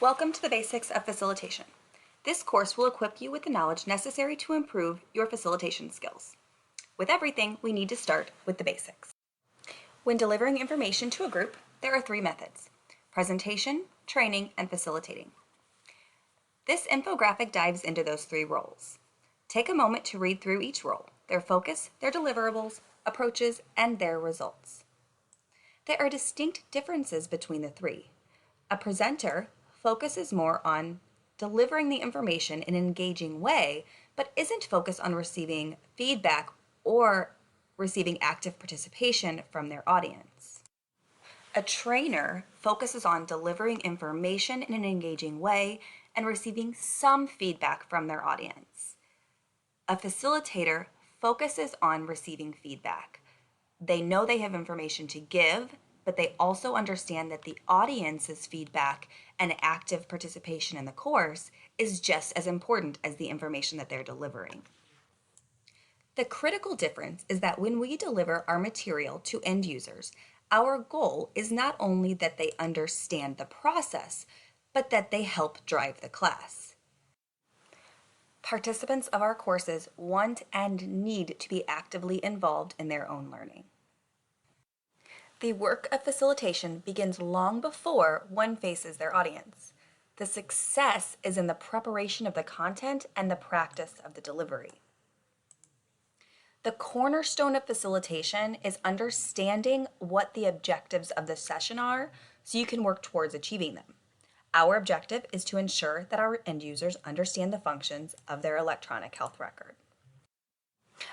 Welcome to the Basics of Facilitation. This course will equip you with the knowledge necessary to improve your facilitation skills. With everything, we need to start with the basics. When delivering information to a group, there are three methods: presentation, training, and facilitating. This infographic dives into those three roles. Take a moment to read through each role, their focus, their deliverables, approaches, and their results. There are distinct differences between the three. A presenter focuses more on delivering the information in an engaging way, but isn't focused on receiving feedback or receiving active participation from their audience. A trainer focuses on delivering information in an engaging way and receiving some feedback from their audience. A facilitator focuses on receiving feedback. They know they have information to give, but they also understand that the audience's feedback and active participation in the course is just as important as the information that they're delivering. The critical difference is that when we deliver our material to end users, our goal is not only that they understand the process, but that they help drive the class. Participants of our courses want and need to be actively involved in their own learning. The work of facilitation begins long before one faces their audience. The success is in the preparation of the content and the practice of the delivery. The cornerstone of facilitation is understanding what the objectives of the session are so you can work towards achieving them. Our objective is to ensure that our end users understand the functions of their electronic health record.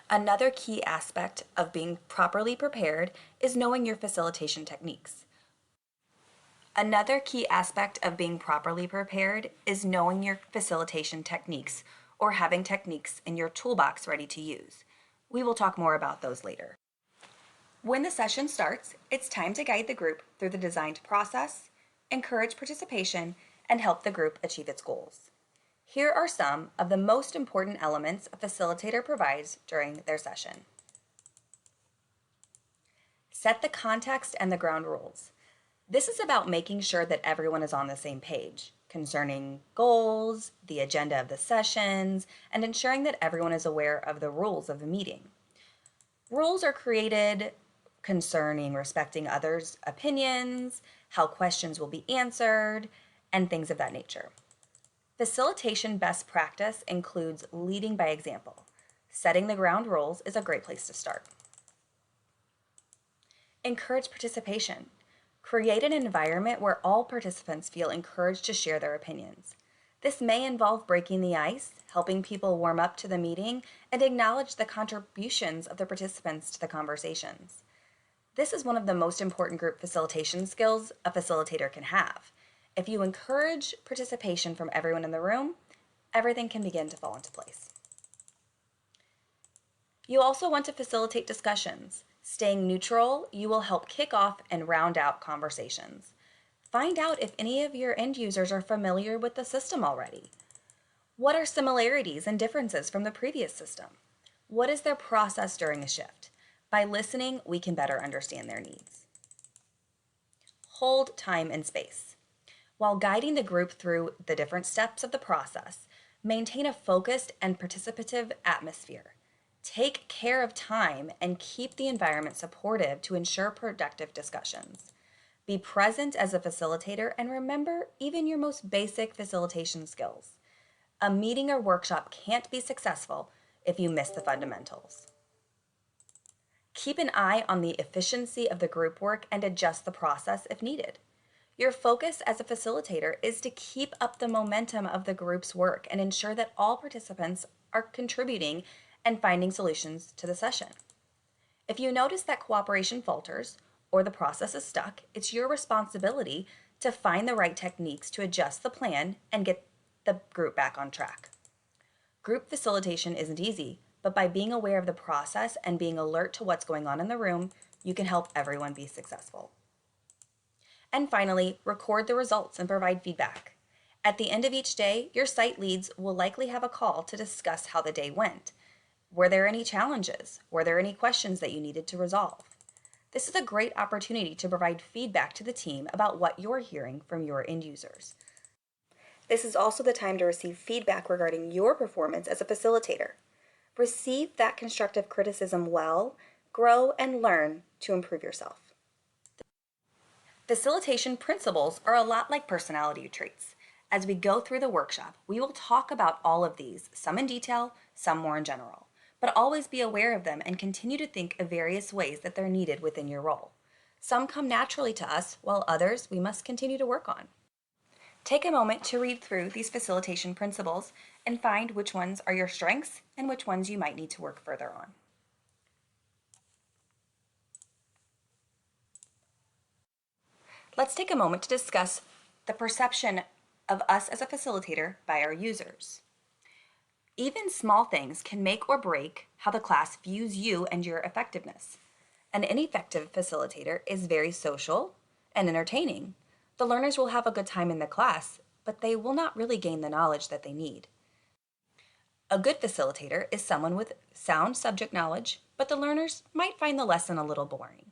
Another key aspect of being properly prepared is knowing your facilitation techniques. Or having techniques in your toolbox ready to use. We will talk more about those later. When the session starts, it's time to guide the group through the designed process, encourage participation, and help the group achieve its goals. Here are some of the most important elements a facilitator provides during their session. Set the context and the ground rules. This is about making sure that everyone is on the same page concerning goals, the agenda of the sessions, and ensuring that everyone is aware of the rules of the meeting. Rules are created concerning respecting others' opinions, how questions will be answered, and things of that nature. Facilitation best practice includes leading by example. Setting the ground rules is a great place to start. Encourage participation. Create an environment where all participants feel encouraged to share their opinions. This may involve breaking the ice, helping people warm up to the meeting, and acknowledge the contributions of the participants to the conversations. This is one of the most important group facilitation skills a facilitator can have. If you encourage participation from everyone in the room, everything can begin to fall into place. You also want to facilitate discussions. Staying neutral, you will help kick off and round out conversations. Find out if any of your end users are familiar with the system already. What are similarities and differences from the previous system? What is their process during a shift? By listening, we can better understand their needs. Hold time and space. While guiding the group through the different steps of the process, maintain a focused and participative atmosphere. Take care of time and keep the environment supportive to ensure productive discussions. Be present as a facilitator and remember even your most basic facilitation skills. A meeting or workshop can't be successful if you miss the fundamentals. Keep an eye on the efficiency of the group work and adjust the process if needed. Your focus as a facilitator is to keep up the momentum of the group's work and ensure that all participants are contributing and finding solutions to the session. If you notice that cooperation falters or the process is stuck, it's your responsibility to find the right techniques to adjust the plan and get the group back on track. Group facilitation isn't easy, but by being aware of the process and being alert to what's going on in the room, you can help everyone be successful. And finally, record the results and provide feedback. At the end of each day, your site leads will likely have a call to discuss how the day went. Were there any challenges? Were there any questions that you needed to resolve? This is a great opportunity to provide feedback to the team about what you're hearing from your end users. This is also the time to receive feedback regarding your performance as a facilitator. Receive that constructive criticism well, grow and learn to improve yourself. Facilitation principles are a lot like personality traits. As we go through the workshop, we will talk about all of these, some in detail, some more in general, but always be aware of them and continue to think of various ways that they're needed within your role. Some come naturally to us, while others we must continue to work on. Take a moment to read through these facilitation principles and find which ones are your strengths and which ones you might need to work further on. Let's take a moment to discuss the perception of us as a facilitator by our users. Even small things can make or break how the class views you and your effectiveness. An ineffective facilitator is very social and entertaining. The learners will have a good time in the class, but they will not really gain the knowledge that they need. A good facilitator is someone with sound subject knowledge, but the learners might find the lesson a little boring.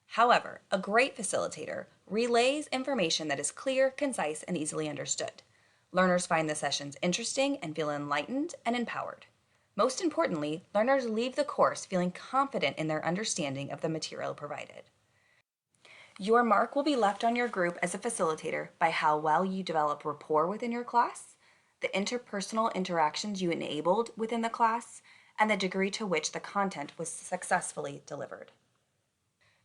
However, a great facilitator relays information that is clear, concise, and easily understood. Learners find the sessions interesting and feel enlightened and empowered. Most importantly, learners leave the course feeling confident in their understanding of the material provided. Your mark will be left on your group as a facilitator by how well you develop rapport within your class, the interpersonal interactions you enabled within the class, and the degree to which the content was successfully delivered.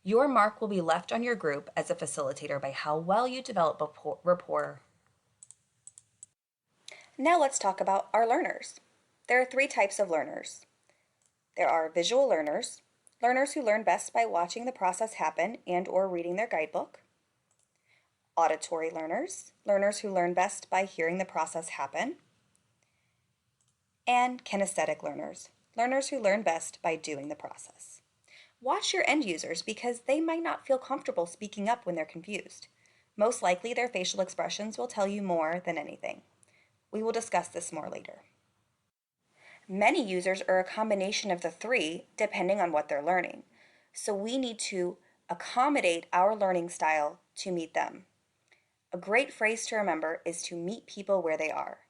Your mark will be left on your group as a facilitator by how well you develop rapport. Now let's talk about our learners. There are 3 types of learners. There are visual learners, learners who learn best by watching the process happen and/or reading their guidebook. Auditory learners, learners who learn best by hearing the process happen. And kinesthetic learners, learners who learn best by doing the process. Watch your end users because they might not feel comfortable speaking up when they're confused. Most likely their facial expressions will tell you more than anything. We will discuss this more later. Many users are a combination of the 3 depending on what they're learning. So we need to accommodate our learning style to meet them. A great phrase to remember is to meet people where they are.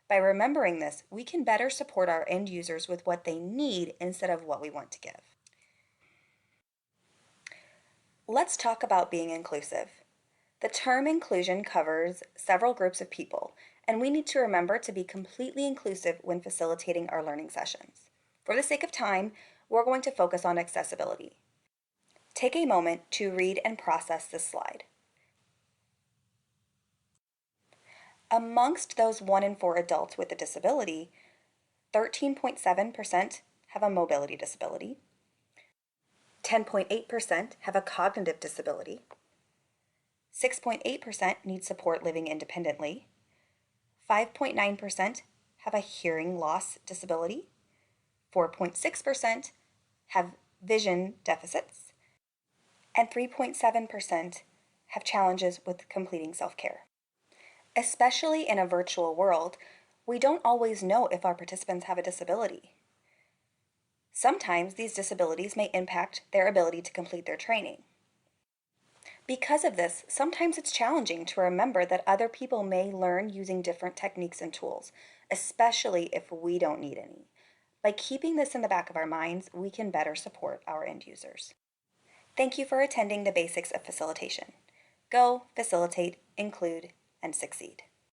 By remembering this, we can better support our end users with what they need instead of what we want to give. Let's talk about being inclusive. The term inclusion covers several groups of people, and we need to remember to be completely inclusive when facilitating our learning sessions. For the sake of time, we're going to focus on accessibility. Take a moment to read and process this slide. Amongst those 1 in 4 adults with a disability, 13.7% have a mobility disability, 10.8% have a cognitive disability, 6.8% need support living independently, 5.9% have a hearing loss disability, 4.6% have vision deficits, and 3.7% have challenges with completing self-care. Especially in a virtual world, we don't always know if our participants have a disability. Sometimes these disabilities may impact their ability to complete their training. Because of this, sometimes it's challenging to remember that other people may learn using different techniques and tools, especially if we don't need any. By keeping this in the back of our minds, we can better support our end users. Thank you for attending the Basics of Facilitation. Go, facilitate, include, and succeed.